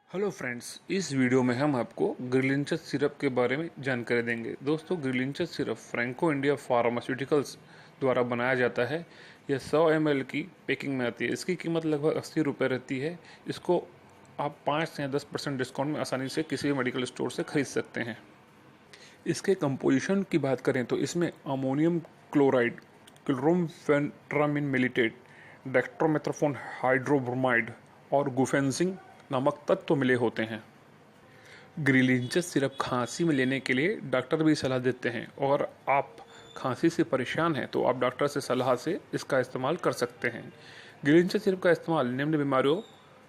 Hello friends, इस video में हम आपको ग्रिलिंचस सिरप के बारे में जानकारी देंगे। दोस्तों, ग्रिलिंचस सिरप फ्रैंको इंडिया फार्मास्यूटिकल्स द्वारा बनाया जाता है। यह 100 ml की पैकिंग में आती है। इसकी कीमत लगभग 80 रुपये रहती है। इसको आप 5 से 10% डिस्काउंट में आसानी से किसी भी मेडिकल स्टोर से खरीद सकते हैं। इसके कंपोजिशन की बात करें तो इसमें अमोनियम क्लोराइड, क्लोरमफेनिट्रामिन मिलिटेट, डेक्ट्रोमेथासोन हाइड्रोब्रोमाइड और गुफेंसिन नामक तत्व मिले होते हैं। ग्रिलिंचस सिरप खांसी में लेने के लिए डॉक्टर भी सलाह देते हैं, और आप खांसी से परेशान हैं तो आप डॉक्टर से सलाह से इसका इस्तेमाल कर सकते हैं। ग्रिलिंचस सिरप का इस्तेमाल निम्न बीमारियों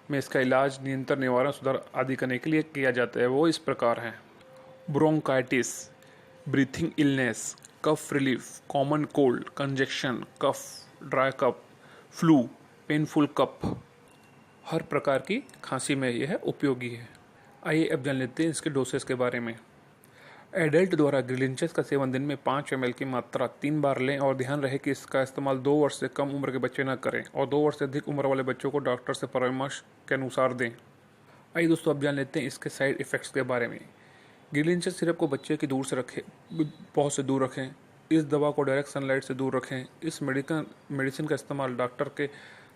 में इसका इलाज, नियंत्रण, निवारण, सुधार आदि करने के लिए किया जाता है। वो इस प्रकार हैं: ब्रोंकाइटिस, ब्रीथिंग इलनेस, कफ रिलीफ, कॉमन कोल्ड, कंजेक्शन, कफ, ड्राई कफ, फ्लू, पेनफुल कफ, हर प्रकार की खांसी में यह उपयोगी है। आइए अब जान लेते हैं इसके डोसेस के बारे में। एडल्ट द्वारा ग्रिलिंचस का सेवन दिन में 5 ml की मात्रा 3 बार लें, और ध्यान रहे कि इसका इस्तेमाल 2 वर्ष से कम उम्र के बच्चे न करें, और 2 वर्ष से अधिक उम्र वाले बच्चों को डॉक्टर से परामर्श के अनुसार दें। आइए दोस्तों, अब जान लेते हैं इसके साइड इफ़ेक्ट्स के बारे में। ग्रिलिंचस सिरप को बच्चे की दूर से रखें, बहुत से दूर रखें। इस दवा को डायरेक्ट सनलाइट से दूर रखें। इस मेडिसिन का इस्तेमाल डॉक्टर के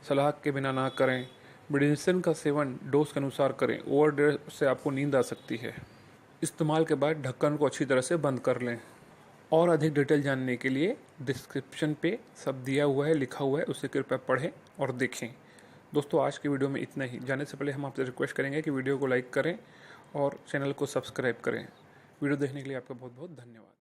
सलाह के बिना ना करें। मेडिसिन का सेवन डोज के अनुसार करें। ओवरडोज से आपको नींद आ सकती है। इस्तेमाल के बाद ढक्कन को अच्छी तरह से बंद कर लें। और अधिक डिटेल जानने के लिए डिस्क्रिप्शन पे सब दिया हुआ है, लिखा हुआ है, उसे कृपया पढ़ें और देखें। दोस्तों, आज की वीडियो में इतना ही। जाने से पहले हम आपसे रिक्वेस्ट करेंगे कि वीडियो को लाइक करें और चैनल को सब्सक्राइब करें। वीडियो देखने के लिए आपका बहुत बहुत धन्यवाद।